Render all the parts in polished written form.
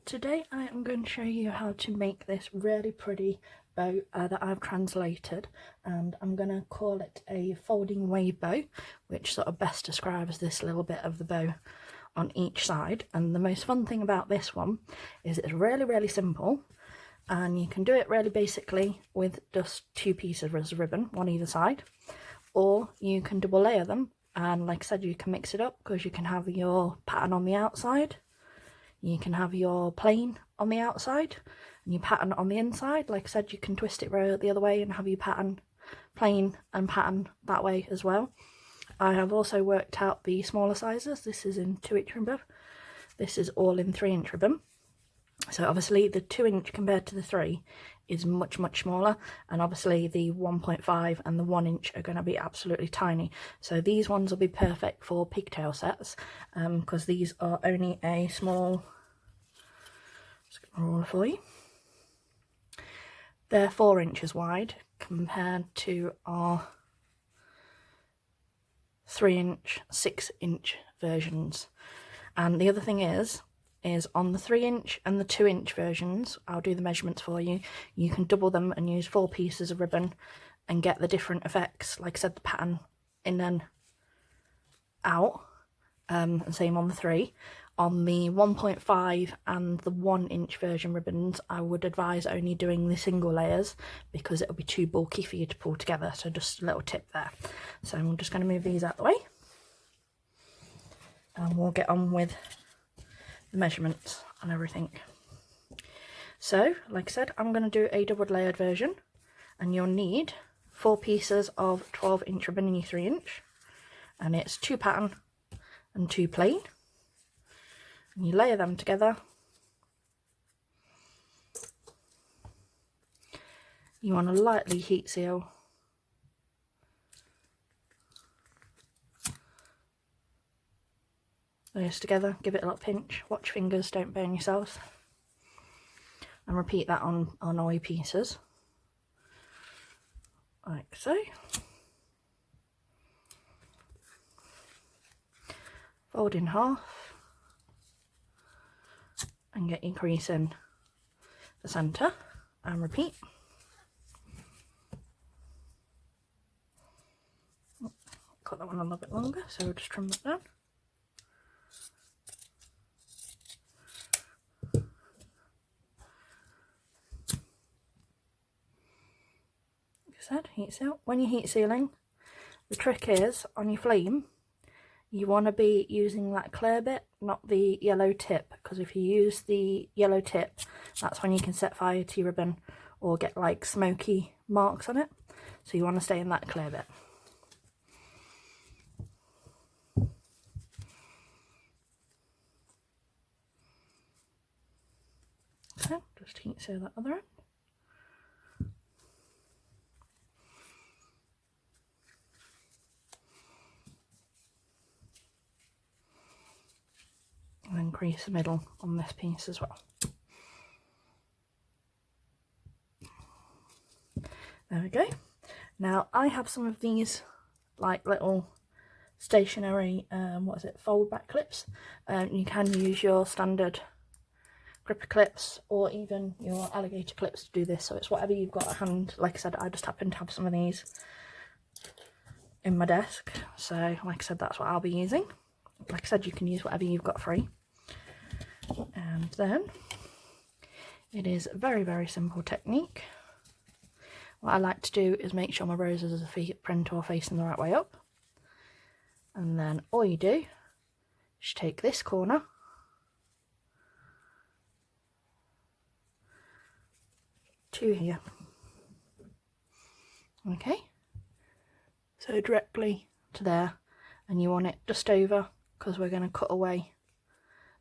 Today I am going to show you how to make this really pretty bow that I've translated, and I'm going to call it a folding wave bow, which sort of best describes this little bit of the bow on each side. And the most fun thing about this one is it's really simple, and you can do it really basically with just two pieces of ribbon, one either side, or you can double layer them, and like I said, you can mix it up because you can have your pattern on the outside, you can have your plain on the outside and your pattern on the inside. Like I said, you can twist it the other way and have your pattern plain and pattern that way as well. I have also worked out the smaller sizes. This is in 2-inch ribbon, this is all in 3-inch ribbon. So obviously the 2-inch compared to the 3 is much smaller, and obviously the 1.5 and the 1-inch are going to be absolutely tiny. So these ones will be perfect for pigtail sets, because these are only a small, just get my ruler for you, they're 4 inches wide compared to our 3-inch, 6-inch versions. And the other thing is on the 3-inch and the 2-inch versions, I'll do the measurements for you, you can double them and use 4 pieces of ribbon and get the different effects, like I said, the pattern in and out, and same on the 3. On the 1.5 and the 1-inch version ribbons, I would advise only doing the single layers because it'll be too bulky for you to pull together. So just a little tip there. So I'm just going to move these out of the way, and we'll get on with the measurements and everything. So like I said, I'm going to do a double layered version, and you'll need 4 pieces of 12-inch ribbon in your 3-inch, and it's 2 pattern and 2 plain, and you layer them together. You want to lightly heat seal those together, give it a little pinch, watch fingers, don't burn yourself, and repeat that on all your pieces, like so. Fold in half and get your crease in the centre, and repeat. Cut that one a little bit longer, so we'll just trim that down. Said, heat seal. When you're heat sealing, the trick is on your flame, you want to be using that clear bit, not the yellow tip, because if you use the yellow tip, that's when you can set fire to your ribbon or get like smoky marks on it. So you want to stay in that clear bit. So just heat seal that other end. And then crease the middle on this piece as well. There we go. Now I have some of these like little stationary fold back clips. You can use your standard gripper clips or even your alligator clips to do this, so it's whatever you've got at hand. Like I said, I just happen to have some of these in my desk, so like I said, that's what I'll be using. Like I said, you can use whatever you've got free. And then it is a very simple technique. What I like to do is make sure my roses are print or facing the right way up, and then all you do is take this corner to here. Okay, so directly to there, and you want it just over, because we're going to cut away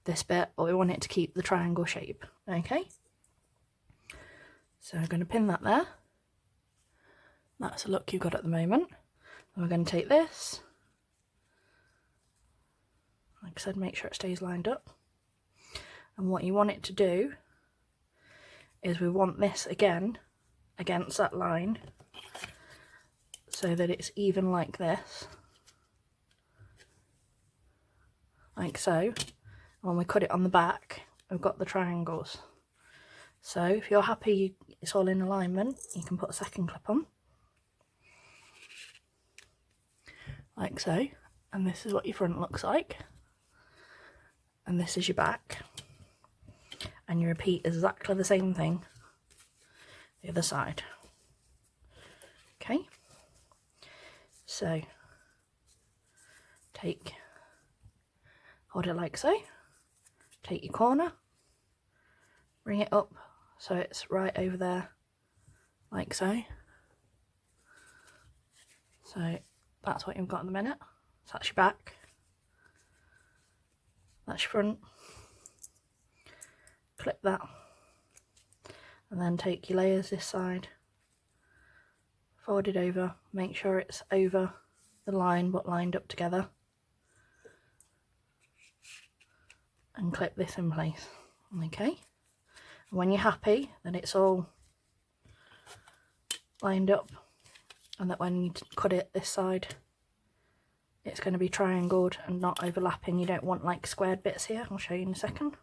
this bit, but we want it to keep the triangle shape. Okay, so we're going to pin that there. That's the look you've got at the moment. And we're going to take this, like I said, make sure it stays lined up, and what you want it to do is we want this again against that line so that it's even like this, like so. When we cut it on the back, we've got the triangles. So if you're happy it's all in alignment, you can put a second clip on, like so, and this is what your front looks like, and this is your back, and you repeat exactly the same thing the other side. Okay, so hold it like so, take your corner, bring it up so it's right over there, like so. So that's what you've got in the minute. So that's your back, that's your front. Clip that, and then take your layers this side, fold it over, make sure it's over the line but lined up together, and clip this in place. Okay, and when you're happy that it's all lined up and that when you cut it this side it's going to be triangled and not overlapping, you don't want like squared bits here, I'll show you in a second.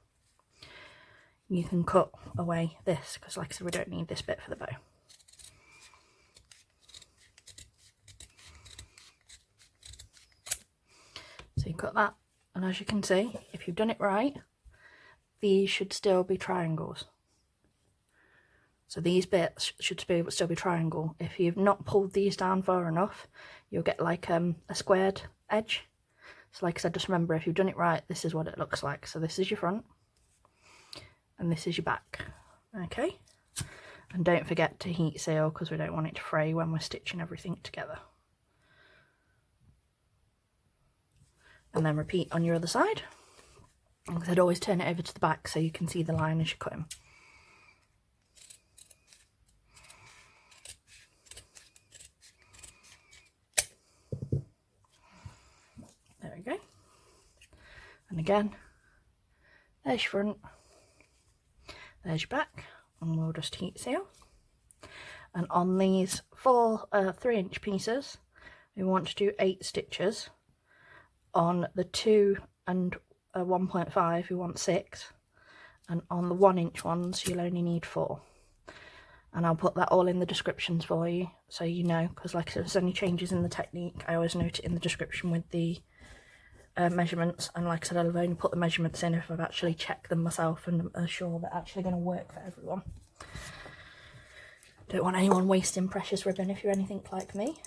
You can cut away this, because like I said, we don't need this bit for the bow. So you cut that, and as you can see, if you've done it right, these should still be triangles. So these bits should still be triangle. If you've not pulled these down far enough, you'll get like a squared edge. So like I said, just remember, if you've done it right, this is what it looks like. So this is your front, and this is your back. Okay, and don't forget to heat seal, because we don't want it to fray when we're stitching everything together. And then repeat on your other side. Like I said, always turn it over to the back so you can see the line as you're cutting. There we go. And again, there's your front, there's your back, and we'll just heat seal. And on these 3-inch pieces, we want to do 8 stitches. On the 2 and 1.5 we want 6, and on the 1-inch ones you'll only need 4. And I'll put that all in the descriptions for you so you know, because like if there's any changes in the technique I always note it in the description with the measurements. And like I said, I've only put the measurements in if I've actually checked them myself and are sure they're actually going to work for everyone. Don't want anyone wasting precious ribbon if you're anything like me.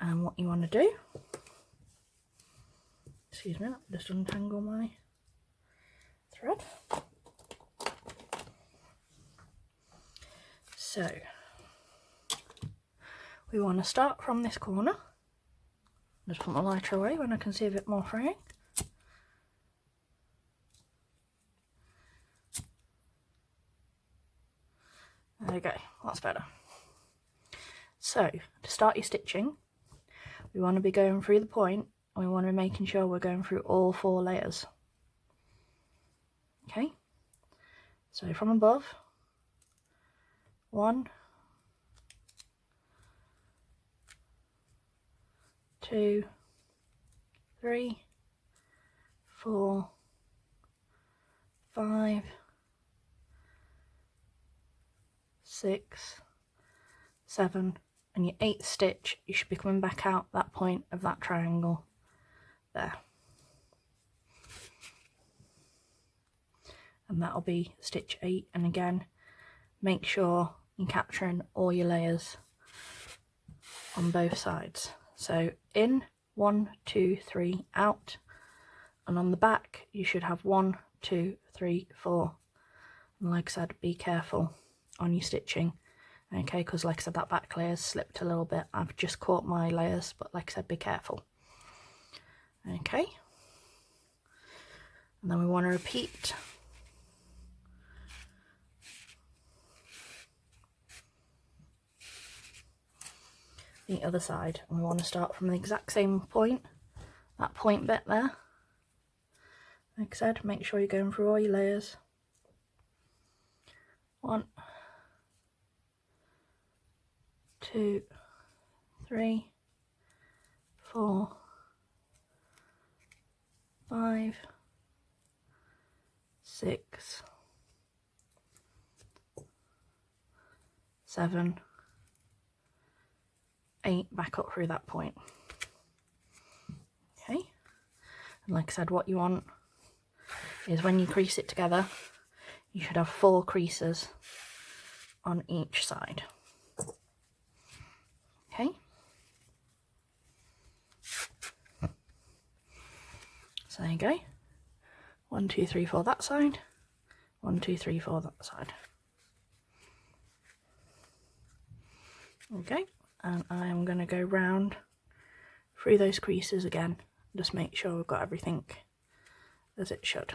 And what you want to do, excuse me, just untangle my thread. So we want to start from this corner. Just put my lighter away when I can see a bit more fraying. There we go, that's better. So to start your stitching, we want to be going through the point, and we want to be making sure we're going through all 4 layers. Okay, so from above, 1, 2, 3, 4, 5, 6, 7, and your 8th stitch you should be coming back out that point of that triangle there, and that'll be stitch 8. And again, make sure you're capturing all your layers on both sides. So in 1, 2, 3, out, and on the back you should have 1, 2, 3, 4. And like I said, be careful on your stitching, okay, because like I said, that back layer's slipped a little bit. I've just caught my layers, but like I said, be careful. Okay, and then we want to repeat the other side, and we want to start from the exact same point, that point bit there. Like I said, make sure you're going through all your layers. 1, 2, 3, 4, 7, 8, back up through that point. Okay, and like I said, what you want is when you crease it together, you should have 4 creases on each side. Okay, so there you go. 1, 2, 3, 4 that side, 1, 2, 3, 4 that side. Okay, and I'm going to go round through those creases again, just make sure we've got everything as it should,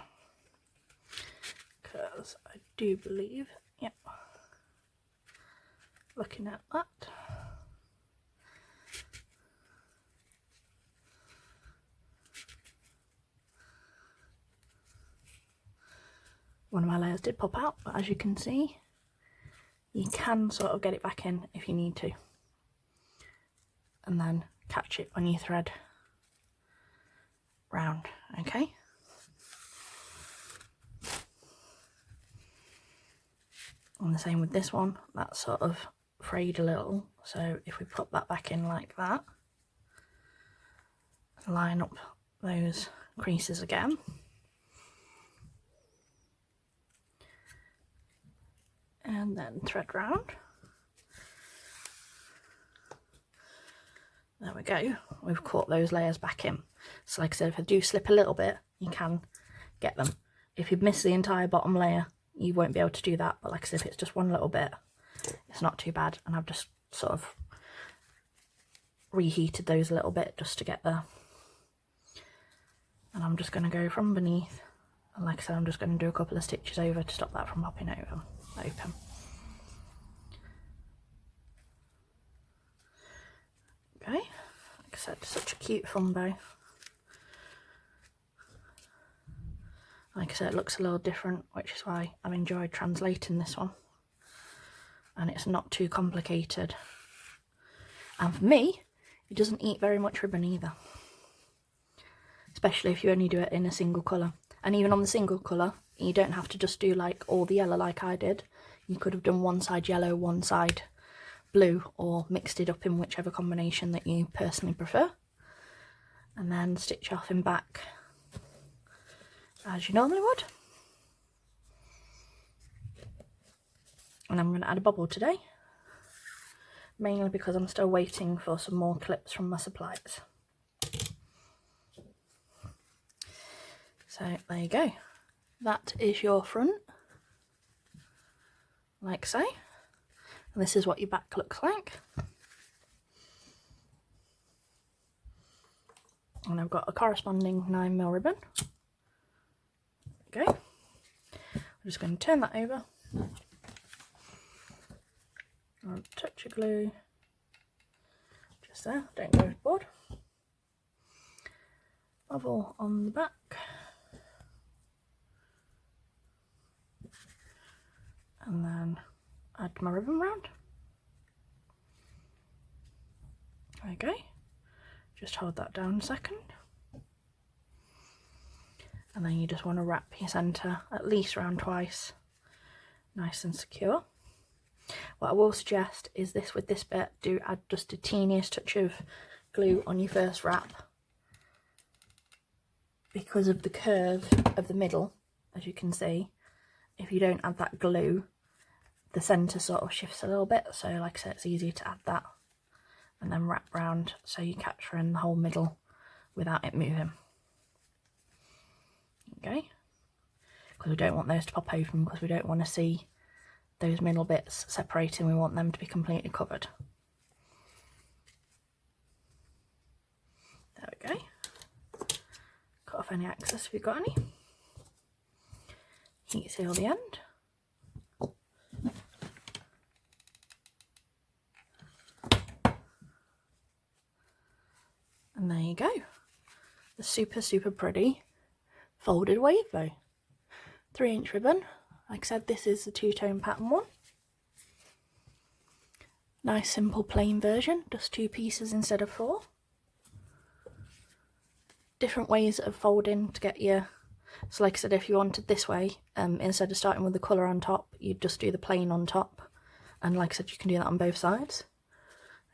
because I do believe, yep, looking at that, one of my layers did pop out, but as you can see, you can sort of get it back in if you need to, and then catch it when you thread round. Okay, and the same with this one, that's sort of frayed a little, so if we put that back in like that, line up those creases again, and then thread round. There we go, we've caught those layers back in. So like I said, if I do slip a little bit, you can get them. If you've missed the entire bottom layer, you won't be able to do that, but like I said, if it's just one little bit, it's not too bad, and I've just sort of reheated those a little bit just to get there. And I'm just going to go from beneath, and like I said, I'm just going to do a couple of stitches over to stop that from popping open. Okay, like I said, such a cute fun bow. Like I said, it looks a little different, which is why I've enjoyed translating this one. And it's not too complicated. And for me, it doesn't eat very much ribbon either. Especially if you only do it in a single colour. And even on the single colour, you don't have to just do like all the yellow like I did. You could have done one side yellow, one side blue, or mixed it up in whichever combination that you personally prefer. And then stitch off in back as you normally would. And I'm going to add a bobble today, mainly because I'm still waiting for some more clips from my suppliers. So there you go, that is your front, like so, and this is what your back looks like. And I've got a corresponding 9mm ribbon. There we go. I'm just going to turn that over. I'll touch of glue just there, don't go overboard. Bobble on the back. And then add my ribbon round. There we go. Just hold that down a second. And then you just want to wrap your centre at least round twice, nice and secure. What I will suggest is this, with this bit, do add just the teeniest touch of glue on your first wrap, because of the curve of the middle. As you can see, if you don't add that glue, the centre sort of shifts a little bit, so like I said, it's easier to add that and then wrap round so you capture in the whole middle without it moving. Okay, because we don't want those to pop open, because we don't want to see those middle bits separating, we want them to be completely covered. There we go. Cut off any excess if you've got any. Heat seal the end. And there you go. The super pretty folded wave bow. 3-inch ribbon. Like I said, this is the two-tone pattern one. Nice simple plain version, just 2 pieces instead of 4. Different ways of folding to get your, so like I said, if you wanted this way, instead of starting with the colour on top, you'd just do the plain on top and like I said, you can do that on both sides.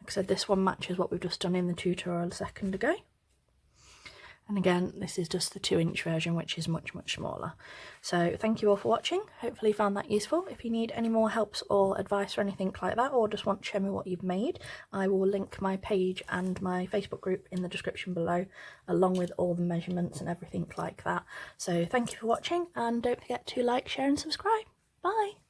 Like I said, this one matches what we've just done in the tutorial a second ago. And again, this is just the 2-inch version, which is much smaller. So thank you all for watching. Hopefully you found that useful. If you need any more helps or advice or anything like that, or just want to show me what you've made, I will link my page and my Facebook group in the description below, along with all the measurements and everything like that. So thank you for watching, and don't forget to like, share and subscribe. Bye!